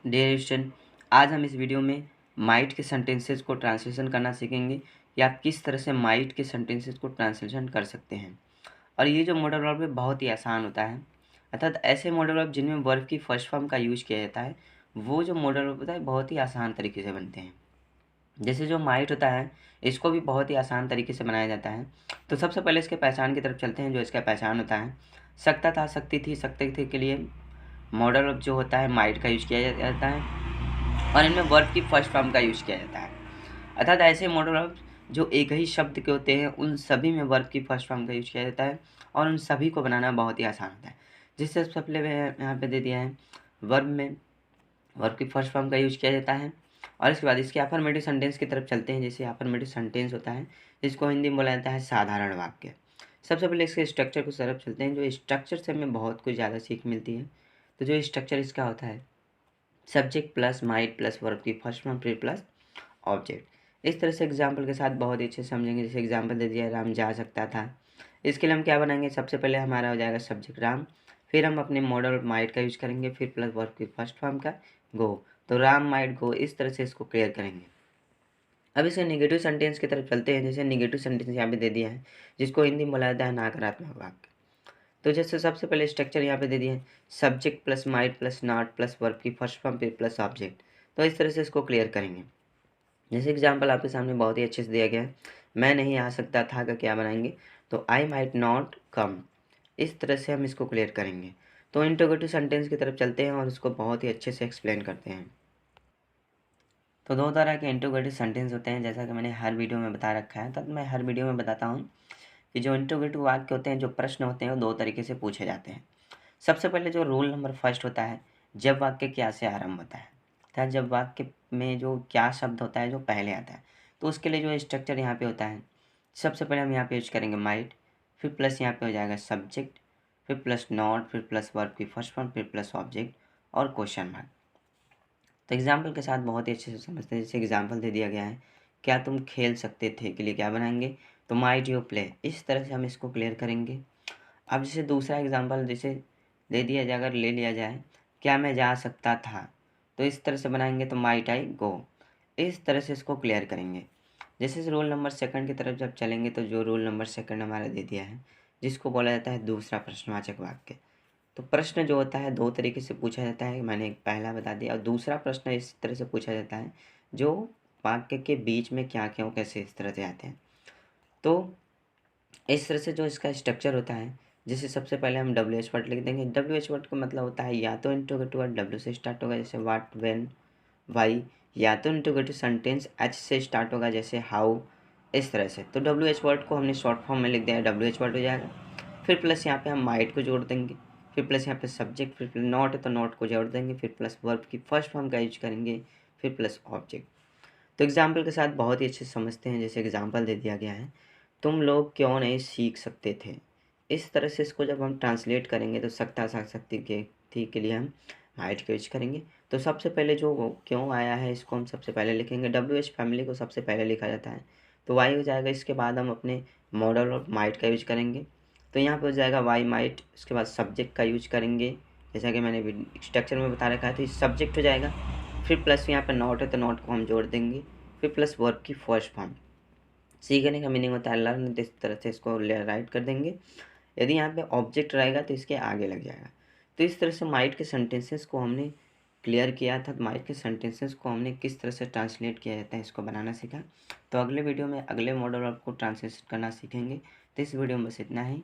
Dear student, आज हम इस वीडियो में माइट के सेंटेंसेस को ट्रांसलेशन करना सीखेंगे कि आप किस तरह से माइट के सेंटेंसेस को ट्रांसलेशन कर सकते हैं। और ये जो मॉडल वर्ब है बहुत ही आसान होता है, अर्थात ऐसे मॉडल वर्ब जिनमें वर्ब की फर्स्ट फॉर्म का यूज किया जाता है वो जो मॉडल वर्ब होता है बहुत ही आसान तरीके से बनते हैं। जैसे जो माइट होता है इसको भी बहुत ही आसान तरीके से बनाया जाता है। तो सबसे पहले इसके पहचान की तरफ चलते हैं। जो इसका पहचान होता है, सकता था, सकती थी, सकते थे के लिए मॉडल वर्ब जो होता है माइट का यूज किया जाता है और इनमें वर्ब की फर्स्ट फॉर्म का यूज किया जाता है। अर्थात ऐसे मॉडल वर्ब जो एक ही शब्द के होते हैं उन सभी में वर्ब की फर्स्ट फॉर्म का यूज किया जाता है और उन सभी को बनाना बहुत ही आसान होता है। जिससे सबसे पहले यहाँ पे दे दिया है, वर्ब में वर्ब की फर्स्ट फॉर्म का यूज किया जाता है। और इसके बाद इसके अफर्मेटिव सेंटेंस की तरफ चलते हैं। जैसे अफर्मेटिव सेंटेंस होता है जिसको हिंदी में बोला जाता है साधारण वाक्य। सबसे पहले इसके स्ट्रक्चर की तरफ चलते हैं। जो स्ट्रक्चर से हमें बहुत कुछ ज़्यादा सीख मिलती है। तो जो स्ट्रक्चर इसका होता है, subject plus might plus verb की फर्स्ट फॉर्म फिर प्लस ऑब्जेक्ट। इस तरह से एग्जाम्पल के साथ बहुत ही अच्छे से समझेंगे। जैसे एग्जाम्पल दे दिया, राम जा सकता था। इसके लिए हम क्या बनाएंगे, सबसे पहले हमारा हो जाएगा सब्जेक्ट राम, फिर हम अपने मॉडल माइट का यूज करेंगे, फिर प्लस वर्ब की फर्स्ट फॉर्म का गो। तो राम माइट गो, इस तरह से इसको क्लियर करेंगे। अब इसके नेगेटिव सेंटेंस की तरफ चलते हैं। जैसे नेगेटिव सेंटेंस यहाँ पे दे दिया है जिसको हिंदी में बोला जाता है नकारात्मक वाक्य। तो जैसे सबसे पहले स्ट्रक्चर यहाँ पे दे दिया है, subject plus might plus not plus verb की फर्स्ट फॉर्म फिर प्लस ऑब्जेक्ट। तो इस तरह से इसको क्लियर करेंगे। जैसे एग्जाम्पल आपके सामने बहुत ही अच्छे से दिया गया है, मैं नहीं आ सकता था का क्या बनाएंगे, तो आई माइट नॉट कम। इस तरह से हम इसको क्लियर करेंगे। तो इंटरोगेटिव सेंटेंस की तरफ चलते हैं और इसको बहुत ही अच्छे से एक्सप्लेन करते हैं। तो दो तरह के इंटरोगेटिव सेंटेंस होते हैं, जैसा कि मैंने हर वीडियो में बता रखा है। तब मैं हर वीडियो में बताता हूँ कि जो इंटरोगेटिव वाक्य होते हैं, जो प्रश्न होते हैं, वो दो तरीके से पूछे जाते हैं। सबसे पहले जो रूल नंबर फर्स्ट होता है, जब वाक्य क्या से आरंभ होता है, था जब वाक्य में जो क्या शब्द होता है जो पहले आता है, तो उसके लिए जो स्ट्रक्चर यहाँ पे होता है, सबसे पहले हम यहाँ पे यूज करेंगे माइट, फिर प्लस यहाँ पे हो जाएगा सब्जेक्ट, फिर प्लस नॉट, फिर प्लस वर्ब की फर्स्ट फॉर्म, फिर प्लस ऑब्जेक्ट और क्वेश्चन मार्क। तो एग्जाम्पल के साथ बहुत ही अच्छे से समझते हैं। जैसे एग्जाम्पल दे दिया गया है, क्या तुम खेल सकते थे के लिए क्या बनाएंगे, तो माइट यू प्ले। इस तरह से हम इसको क्लियर करेंगे। अब जैसे दूसरा एग्जाम्पल जैसे दे दिया जाए, अगर ले लिया जाए, क्या मैं जा सकता था, तो इस तरह से बनाएंगे तो माइट आई गो। इस तरह से इसको क्लियर करेंगे। जैसे रूल नंबर सेकंड की तरफ जब चलेंगे, तो जो रूल नंबर सेकंड हमारा दे दिया है जिसको बोला जाता है दूसरा प्रश्नवाचक वाक्य। तो प्रश्न जो होता है दो तरीके से पूछा जाता है, मैंने एक पहला बता दिया, और दूसरा प्रश्न इस तरह से पूछा जाता है जो वाक्य के बीच में क्या क्यों कैसे इस तरह से आते हैं। तो इस तरह से जो इसका स्ट्रक्चर होता है, जैसे सबसे पहले हम डब्ल्यू एच वर्ड लिख देंगे। डब्ल्यू एच वर्ड का मतलब होता है या तो इंट्रोगेटिव वर्ड डब्ल्यू से स्टार्ट होगा जैसे वाट, व्हेन, वाई, या तो इंट्रोगेटिव सेंटेंस एच से स्टार्ट होगा जैसे हाउ। इस तरह से तो डब्ल्यू एच वर्ड को हमने शॉर्ट फॉर्म में लिख दिया, डब्ल्यू एच वर्ड हो जाएगा। फिर प्लस यहाँ पे हम माइट को जोड़ देंगे, फिर प्लस यहाँ पे सब्जेक्ट, फिर नॉट है तो नॉट को जोड़ देंगे, फिर प्लस वर्ब की फर्स्ट फॉर्म का यूज करेंगे, फिर प्लस ऑब्जेक्ट। तो एग्जाम्पल के साथ बहुत ही अच्छे से समझते हैं। जैसे एग्जाम्पल दे दिया गया है, तुम लोग क्यों नहीं सीख सकते थे। इस तरह से इसको जब हम ट्रांसलेट करेंगे तो सकता सकती के थी के लिए हम हाइट का यूज करेंगे। तो सबसे पहले जो क्यों आया है इसको हम सबसे पहले लिखेंगे। डब्ल्यू एच फैमिली को सबसे पहले लिखा जाता है, तो वाई हो जाएगा। इसके बाद हम अपने मॉडल और माइट का यूज करेंगे, तो यहाँ पे हो जाएगा वाई माइट। उसके बाद सब्जेक्ट का यूज करेंगे, जैसा कि मैंने स्ट्रक्चर में बता रखा है, तो सब्जेक्ट हो जाएगा। फिर प्लस यहाँ पे नॉट है तो नॉट को हम जोड़ देंगे, फिर प्लस वर्ब की फर्स्ट फॉर्म। सीखने का मीनिंग होता है लर्न, इस तरह से इसको राइट कर देंगे। यदि यहाँ पे ऑब्जेक्ट रहेगा तो इसके आगे लग जाएगा। तो इस तरह से माइट के सेंटेंसेस को हमने क्लियर किया था। माइट के सेंटेंसेस को हमने किस तरह से ट्रांसलेट किया जाता है इसको बनाना सीखा। तो अगले वीडियो में अगले मॉडल आपको ट्रांसलेट करना सीखेंगे। तो इस वीडियो में बस इतना ही।